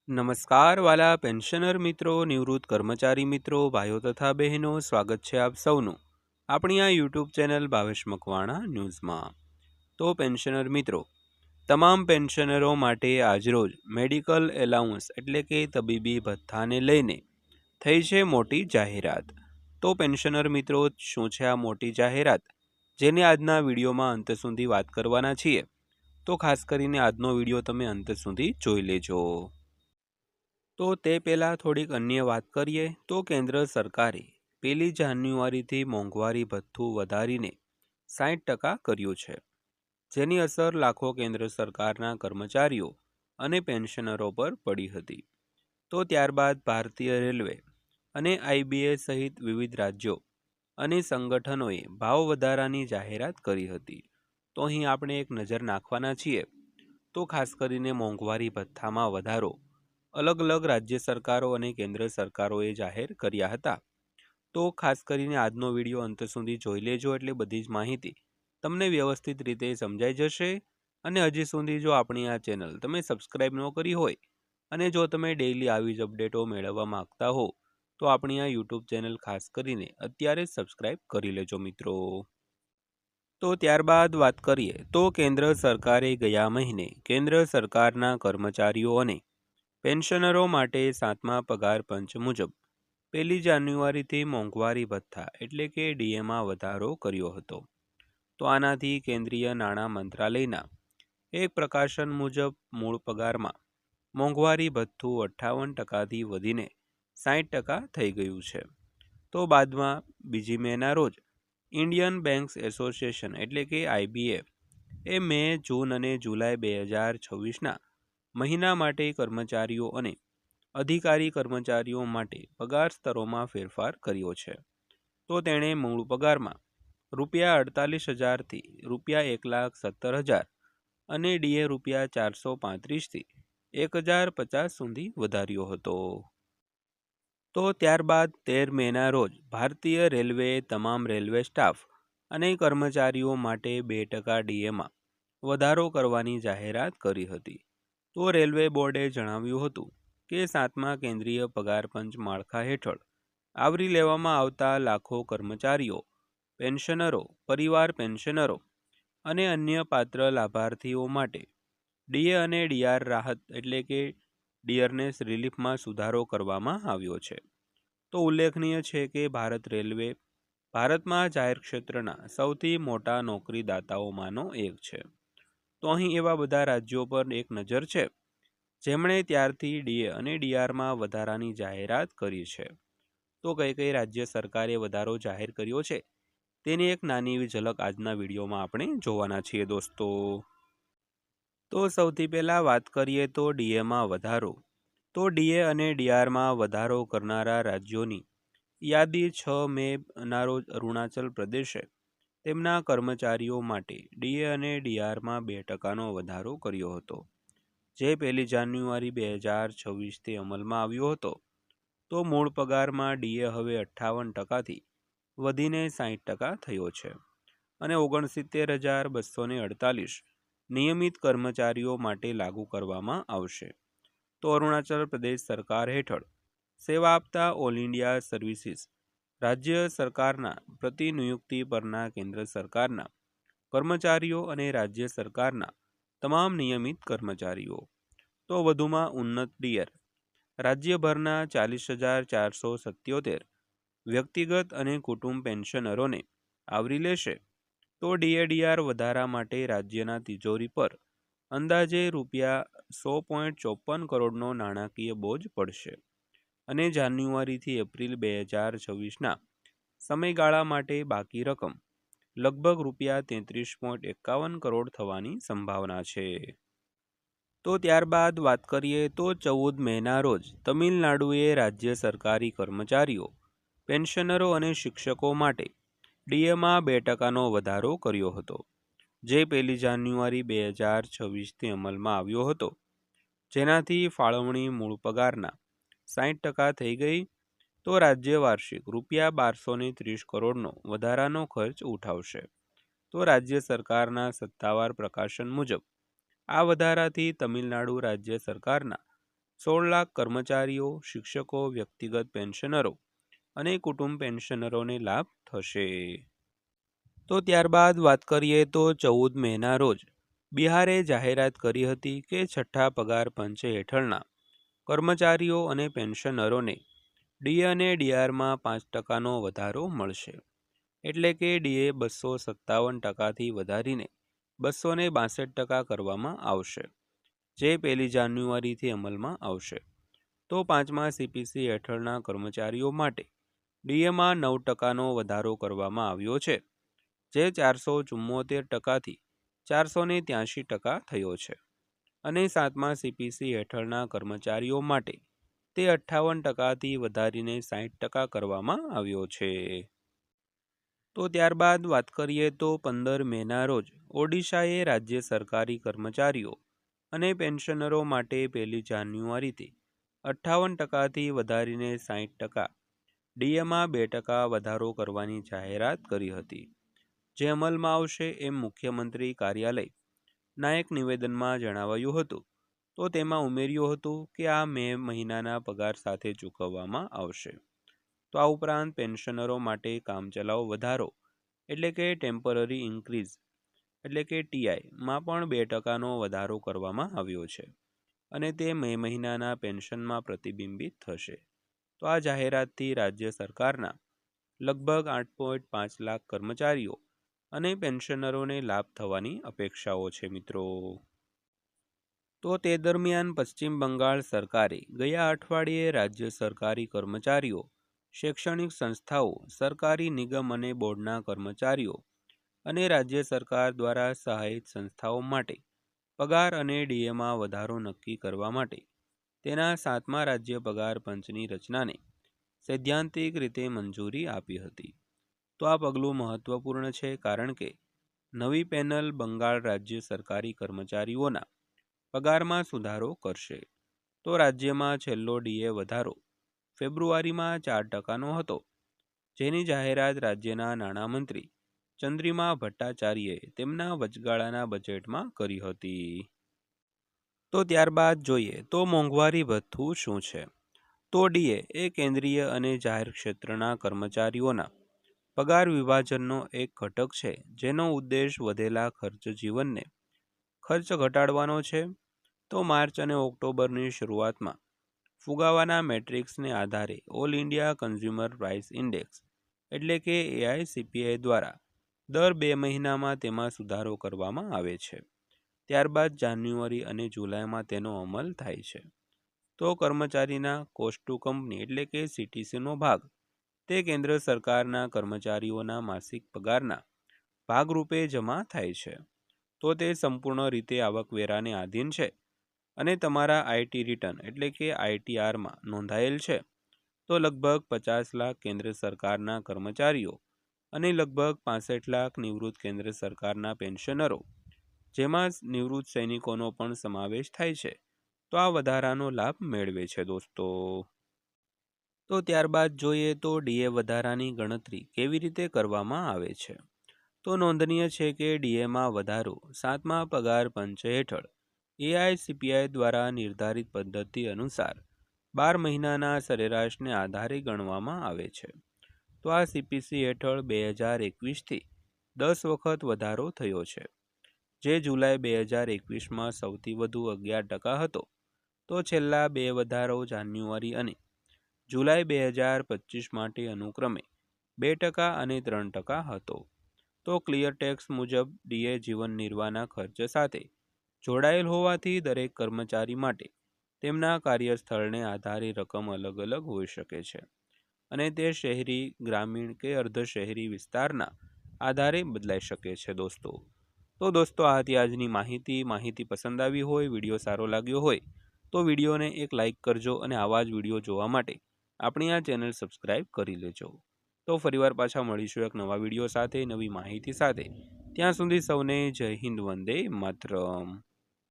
નમસ્કાર વાલા પેન્શનર મિત્રો, નિવૃત્ત કર્મચારી મિત્રો, ભાઈઓ તથા બહેનો, સ્વાગત છે આપ સૌનું આપણી આ યુટ્યુબ ચેનલ ભાવેશ મકવાણા ન્યૂઝમાં। તો પેન્શનર મિત્રો, તમામ પેન્શનરો માટે આજરોજ મેડિકલ એલાઉન્સ એટલે કે તબીબી ભથ્થાને લઈને થઈ છે મોટી જાહેરાત। તો પેન્શનર મિત્રો, શું છે આ મોટી જાહેરાત, જેને આજના વિડીયોમાં અંત સુધી વાત કરવાના છીએ। તો ખાસ કરીને આજનો વિડીયો તમે અંત સુધી જોઈ લેજો। તો તે પહેલાં થોડીક અન્ય વાત કરીએ તો કેન્દ્ર સરકારે 1 જાન્યુઆરીથી મોંઘવારી ભથ્થું વધારીને 60% કર્યું છે, જેની અસર લાખો કેન્દ્ર સરકારના કર્મચારીઓ અને પેન્શનરો પર પડી હતી। તો ત્યારબાદ ભારતીય રેલવે અને આઈબીએ સહિત વિવિધ રાજ્યો અને સંગઠનોએ ભાવ વધારાની જાહેરાત કરી હતી। તો અહીં આપણે એક નજર નાખવાના છીએ। તો ખાસ કરીને મોંઘવારી ભથ્થામાં વધારો અલગ અલગ રાજ્ય સરકારો અને કેન્દ્ર સરકારોએ જાહેર કર્યા હતા। તો ખાસ કરીને આજનો વિડીયો અંત સુધી જોઈ લેજો, એટલે બધી જ માહિતી તમને વ્યવસ્થિત રીતે સમજાઈ જશે। અને હજી સુધી જો આપણી આ ચેનલ તમે સબસ્ક્રાઇબ ન કરી હોય અને જો તમે ડેઈલી આવી જ અપડેટો મેળવવા માંગતા હો તો આપણી આ યુટ્યુબ ચેનલ ખાસ કરીને અત્યારે જ સબસ્ક્રાઇબ કરી લેજો મિત્રો। તો ત્યારબાદ વાત કરીએ તો કેન્દ્ર સરકારે ગયા મહિને કેન્દ્ર સરકારના કર્મચારીઓ અને પેન્શનરો માટે 7મા પગાર પંચ મુજબ 1 જાન્યુઆરીથી મોંઘવારી ભથ્થા એટલે કે ડીએમાં વધારો કર્યો હતો। તો આનાથી કેન્દ્રીય નાણાં મંત્રાલયના એક પ્રકાશન મુજબ મૂળ પગારમાં મોંઘવારી ભથ્થું 58%થી વધીને 60% થઈ ગયું છે। તો બાદમાં 2 મેના રોજ ઇન્ડિયન બેંક્સ એસોસિએશન એટલે કે આઈબીએ એ મે, જૂન અને જુલાઈ 2026ના મહિના માટે કર્મચારીઓ અને અધિકારી કર્મચારીઓ માટે પગાર સ્તરોમાં ફેરફાર કર્યો છે। તો તેણે મૂળ પગારમાં ₹48,000થી ₹1,17,000 અને ડીએ ₹435થી 1,050 સુધી વધાર્યો હતો। તો ત્યારબાદ 13 મેના રોજ ભારતીય રેલવેએ તમામ રેલવે સ્ટાફ અને કર્મચારીઓ માટે 2% ડીએમાં વધારો કરવાની જાહેરાત કરી હતી। તો રેલવે બોર્ડે જણાવ્યું હતું કે 7મા કેન્દ્રીય પગાર પંચ માળખા હેઠળ આવરી લેવામાં આવતા લાખો કર્મચારીઓ, પેન્શનરો, પરિવાર પેન્શનરો અને અન્ય પાત્ર લાભાર્થીઓ માટે ડીએ અને ડીઆર રાહત એટલે કે ડિયરનેસ રિલીફમાં સુધારો કરવામાં આવ્યો છે। તો ઉલ્લેખનીય છે કે ભારત રેલવે ભારતમાં જાહેર ક્ષેત્રના સૌથી મોટા નોકરીદાતાઓમાંનો એક છે। તો અહીં એવા બધા રાજ્યો પર એક નજર છે જેમણે ત્યારથી ડીએ અને ડીઆરમાં વધારાની જાહેરાત કરી છે। તો કઈ કઈ રાજ્ય સરકારે વધારો જાહેર કર્યો છે તેની એક નાની એવી ઝલક આજના વિડીયોમાં આપણે જોવાના છીએ દોસ્તો। તો સૌથી પહેલા વાત કરીએ તો ડીએમાં વધારો। તો ડીએ અને ડીઆરમાં વધારો કરનારા રાજ્યોની યાદી 6 મેના રોજ અરુણાચલ પ્રદેશે તેમના કર્મચારીઓ માટે ડીએ અને ડીઆરમાં 2%નો વધારો કર્યો હતો, જે 1 જાન્યુઆરી 2026થી અમલમાં આવ્યો હતો। તો મૂળ પગારમાં ડીએ હવે 58%થી વધીને 60% થયો છે અને 69,248 નિયમિત કર્મચારીઓ માટે લાગુ કરવામાં આવશે। તો અરુણાચલ પ્રદેશ સરકાર હેઠળ સેવા આપતા ઓલ ઇન્ડિયા સર્વિસીસ રાજ્ય સરકારના પ્રતિનિયુક્તિ પરના કેન્દ્ર સરકારના કર્મચારીઓ અને રાજ્ય સરકારના તમામ નિયમિત કર્મચારીઓ। તો વધુમાં ઉન્નત ડીઆર રાજ્યભરના 40,477 વ્યક્તિગત અને કુટુંબ પેન્શનરોને આવરી લેશે। તો ડીએડીઆર વધારા માટે રાજ્યના તિજોરી પર અંદાજે ₹100.54 કરોડનો નાણાકીય બોજ પડશે અને જાન્યુઆરીથી એપ્રિલ 2026ના સમયગાળા માટે બાકી રકમ લગભગ ₹33.51 કરોડ થવાની સંભાવના છે। તો ત્યારબાદ વાત કરીએ તો 14 મેના રોજ તમિલનાડુએ રાજ્ય સરકારી કર્મચારીઓ, પેન્શનરો અને શિક્ષકો માટે ડીએમાં 2%નો વધારો કર્યો હતો, જે 1 જાન્યુઆરી 2026થી અમલમાં આવ્યો હતો, જેનાથી ફાળવણી મૂળ પગારના 60% થઈ ગઈ। તો રાજ્ય વાર્ષિક ₹1230 કરોડનો વધારાનો ખર્ચ ઉઠાવશે। તો રાજ્ય સરકારના સત્તાવાર પ્રકાશન મુજબ આ વધારાથી તમિલનાડુ રાજ્ય સરકારના 16 લાખ કર્મચારીઓ, શિક્ષકો, વ્યક્તિગત પેન્શનરો અને કુટુંબ પેન્શનરોને લાભ થશે. તો ત્યારબાદ વાત કરીએ તો 14 મેના રોજ બિહારે જાહેરાત કરી હતી કે છઠ્ઠા પગાર પંચ હેઠળના કર્મચારીઓ અને પેન્શનરોને ડીએ અને ડીઆરમાં 5% વધારો મળશે. એટલે કે ડીએ 257%થી વધારીને 262% કરવામાં આવશે, જે 1 જાન્યુઆરીથી અમલમાં આવશે. તો પાંચમા સીપીસી હેઠળના કર્મચારીઓ માટે ડીએમાં 9%નો વધારો કરવામાં આવ્યો છે, જે 474%થી 483% થયો છે. અને સાતમા સીપીસી હેઠળના કર્મચારીઓ માટે તે 58%થી વધારીને 60% કરવામાં આવ્યો છે. તો ત્યારબાદ વાત કરીએ તો 15 મેના રોજ ઓડિશાએ રાજ્ય સરકારી કર્મચારીઓ અને પેન્શનરો માટે 1 જાન્યુઆરીથી 58%થી વધારીને 60%, ડીએમાં 2% વધારો કરવાની જાહેરાત કરી હતી, જે અમલમાં આવશે એમ મુખ્યમંત્રી કાર્યાલયના એક નિવેદનમાં જણાવાયું હતું. તો તેમાં ઉમેર્યું હતું કે આ મે મહિનાના પગાર સાથે ચૂકવવામાં આવશે. તો આ ઉપરાંત પેન્શનરો માટે કામચલાઉ વધારો એટલે કે ટેમ્પરરી ઇન્ક્રીઝ એટલે કે ટીઆઈમાં પણ 2%નો વધારો કરવામાં આવ્યો છે, અને તે મે મહિનાના પેન્શનમાં પ્રતિબિંબિત થશે. તો આ જાહેરાતથી રાજ્ય સરકારના લગભગ 8.5 લાખ કર્મચારીઓ અને પેન્શનરોને લાભ થવાની અપેક્ષાઓ છે મિત્રો. તો તે દરમિયાન પશ્ચિમ બંગાળ સરકારે ગયા અઠવાડિયે રાજ્ય સરકારી કર્મચારીઓ, શૈક્ષણિક સંસ્થાઓ, સરકારી નિગમ અને બોર્ડના કર્મચારીઓ અને રાજ્ય સરકાર દ્વારા સહાયિત સંસ્થાઓ માટે પગાર અને ડીએમાં વધારો નક્કી કરવા માટે તેના 7મા રાજ્ય પગાર પંચની રચનાને સૈદ્ધાંતિક રીતે મંજૂરી આપી હતી. તો આ પગલું મહત્વપૂર્ણ છે, કારણ કે નવી પેનલ બંગાળ રાજ્ય સરકારી કર્મચારીઓના પગારમાં સુધારો કરશે. તો રાજ્યમાં છેલ્લો ડીએ વધારો ફેબ્રુઆરીમાં 4%નો હતો, જેની જાહેરાત રાજ્યના નાણામંત્રી ચંદ્રિમા ભટ્ટાચાર્યએ તેમના વચગાળાના બજેટમાં કરી હતી. તો ત્યારબાદ જોઈએ તો મોંઘવારી ભથ્થું શું છે. તો ડીએ એ કેન્દ્રીય અને જાહેર ક્ષેત્રના કર્મચારીઓના પગાર વિભાજનનો એક ઘટક છે, જેનો ઉદ્દેશ વધેલા જીવનને ખર્ચ ઘટાડવાનો છે. તો માર્ચ અને ઓક્ટોબરની શરૂઆતમાં ફુગાવાના મેટ્રિક્સને આધારે all India consumer price index એટલે કે એઆઈસીપીઆઈ દ્વારા દર 2 મહિનામાં તેમાં સુધારો કરવામાં આવે છે. ત્યારબાદ જાન્યુઆરી અને જુલાઈમાં તેનો અમલ થાય છે. તો કર્મચારીના કોસ્ટ ટુ કંપની એટલે કે સીટીસીનો ભાગ તે કેન્દ્ર સરકારના કર્મચારીઓના માસિક પગારના ભાગરૂપે જમા થાય છે. તો તે સંપૂર્ણ રીતે આવકવેરાને આધીન છે અને તમારા આઈટી રિટર્ન એટલે કે આઈટીઆરમાં નોંધાયેલ છે. તો લગભગ 50 લાખ કેન્દ્ર સરકારના કર્મચારીઓ અને લગભગ 65 લાખ નિવૃત્ત કેન્દ્ર સરકારના પેન્શનરો, જેમાં નિવૃત્ત સૈનિકોનો પણ સમાવેશ થાય છે, તો આ વધારાનો લાભ મેળવે છે દોસ્તો. તો ત્યારબાદ જોઈએ તો ડીએ વધારાની ગણતરી કેવી રીતે કરવામાં આવે છે. તો નોંધનીય છે કે ડીએમાં વધારો 7મા પગાર પંચ હેઠળ એઆઈસીપીઆઈ દ્વારા નિર્ધારિત પદ્ધતિ અનુસાર 12 મહિનાના સરેરાશને આધારે ગણવામાં આવે છે. તો આ સીપીસી હેઠળ 2021થી 10 વખત વધારો થયો છે, જે જુલાઈ 2021માં સૌથી વધુ 11% હતો. તો છેલ્લા 2 વધારો જાન્યુઆરી અને જુલાઈ 2025 માટે અનુક્રમે 2% અને 3% હતો. તો ક્લિયર ટેક્સ મુજબ ડીએ જીવન નિર્વાહના ખર્ચ સાથે જોડાયેલ હોવાથી દરેક કર્મચારી માટે તેમના કાર્યસ્થળને આધારે રકમ અલગ અલગ હોઈ શકે છે, અને તે શહેરી, ગ્રામીણ કે અર્ધ શહેરી વિસ્તારના આધારે બદલાઈ શકે છે દોસ્તો. તો દોસ્તો આ હતી આજની માહિતી પસંદ આવી હોય, વિડીયો સારો લાગ્યો હોય તો વિડીયોને એક લાઇક કરજો, અને આવા જ વિડીયો જોવા માટે આપણી આ ચેનલ સબસ્ક્રાઈબ કરી લેજો. તો ફરીવાર પાછા મળીશું એક નવા વિડીયો સાથે, નવી માહિતી સાથે. ત્યાં સુધી સૌને જય હિન્દ, વંદે માતરમ.